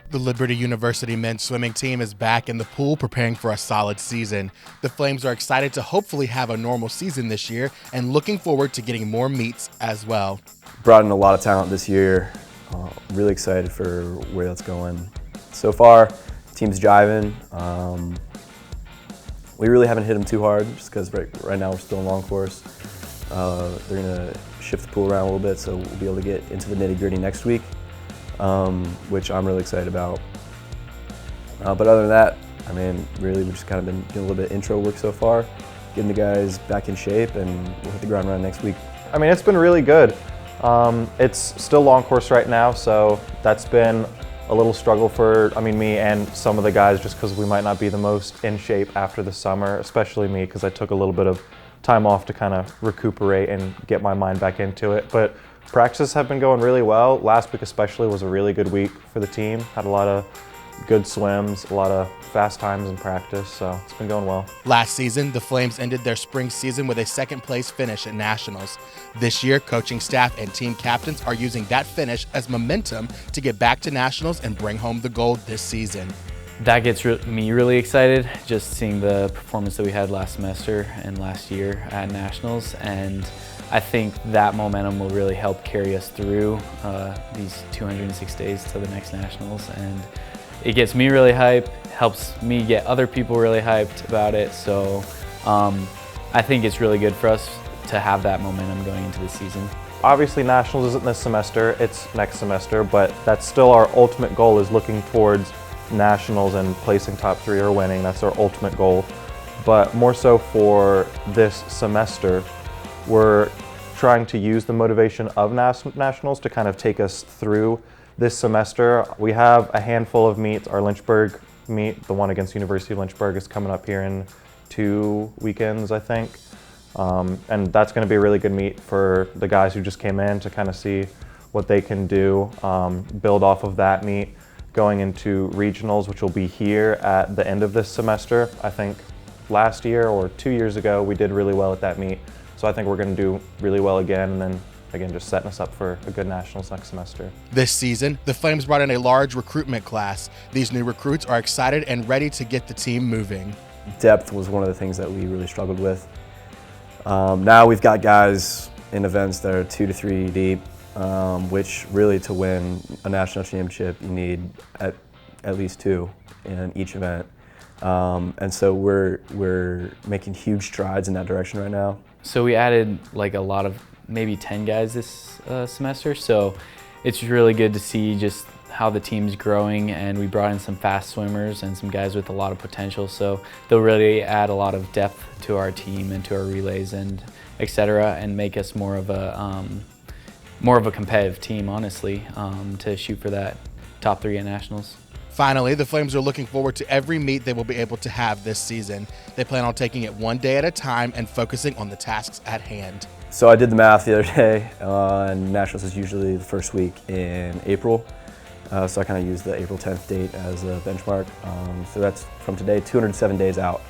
The Liberty University men's swimming team is back in the pool preparing for a solid season. The Flames are excited to hopefully have a normal season this year and looking forward to getting more meets as well. Brought in a lot of talent this year. Really excited for where that's going. So far, team's jiving. We really haven't hit them too hard just because right now we're still in long course. They're going to shift the pool around a little bit, so we'll be able to get into the nitty-gritty next week. Which I'm really excited about. But other than that, I mean, really we've just kind of been doing a little bit of intro work so far, getting the guys back in shape, and we'll hit the ground running next week. I mean, it's been really good. It's still long course right now, so that's been a little struggle for, me and some of the guys, just because we might not be the most in shape after the summer, especially me, because I took a little bit of time off to kind of recuperate and get my mind back into it. But practices have been going really well. Last week especially was a really good week for the team. Had a lot of good swims, a lot of fast times in practice, so it's been going well. Last season, the Flames ended their spring season with a second-place finish at Nationals. This year, coaching staff and team captains are using that finish as momentum to get back to Nationals and bring home the gold this season. That gets me really excited, just seeing the performance that we had last semester and last year at Nationals, and I think that momentum will really help carry us through these 206 days to the next Nationals, and it gets me really hyped, helps me get other people really hyped about it, so I think it's really good for us to have that momentum going into the season. Obviously Nationals isn't this semester, it's next semester, but that's still our ultimate goal, is looking towards Nationals and placing top 3 or winning. That's our ultimate goal. But more so for this semester, we're trying to use the motivation of Nationals to kind of take us through this semester. We have a handful of meets. Our Lynchburg meet, the one against University of Lynchburg, is coming up here in 2 weekends, I think. And that's going to be a really good meet for the guys who just came in to kind of see what they can do, build off of that meet, going into regionals, which will be here at the end of this semester. I think last year or 2 years ago, we did really well at that meet. So I think we're going to do really well again, and then again, just setting us up for a good Nationals next semester. This season, the Flames brought in a large recruitment class. These new recruits are excited and ready to get the team moving. Depth was one of the things that we really struggled with. Now we've got guys in events that are 2 to 3 deep, which really to win a national championship, you need at least 2 in each event. And so we're making huge strides in that direction right now. So we added like a lot of, maybe 10 guys this semester, so it's really good to see just how the team's growing, and we brought in some fast swimmers and some guys with a lot of potential, so they'll really add a lot of depth to our team and to our relays and etc., and make us more of a competitive team, honestly, to shoot for that top 3 at Nationals. Finally, the Flames are looking forward to every meet they will be able to have this season. They plan on taking it one day at a time and focusing on the tasks at hand. So I did the math the other day, and Nationals is usually the first week in April. So I kind of used the April 10th date as a benchmark. So that's from today, 207 days out,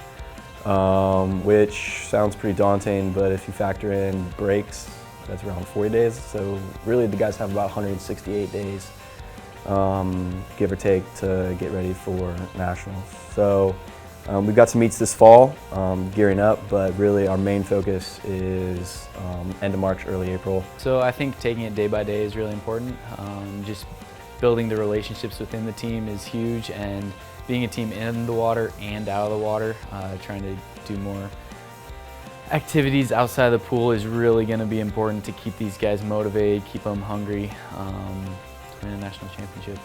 which sounds pretty daunting, but if you factor in breaks, that's around 40 days. So really the guys have about 168 days, give or take, to get ready for Nationals. So we've got some meets this fall, gearing up, but really our main focus is end of March, early April. So I think taking it day by day is really important. Just building the relationships within the team is huge, and being a team in the water and out of the water, trying to do more activities outside of the pool is really going to be important to keep these guys motivated, keep them hungry to win a national championship.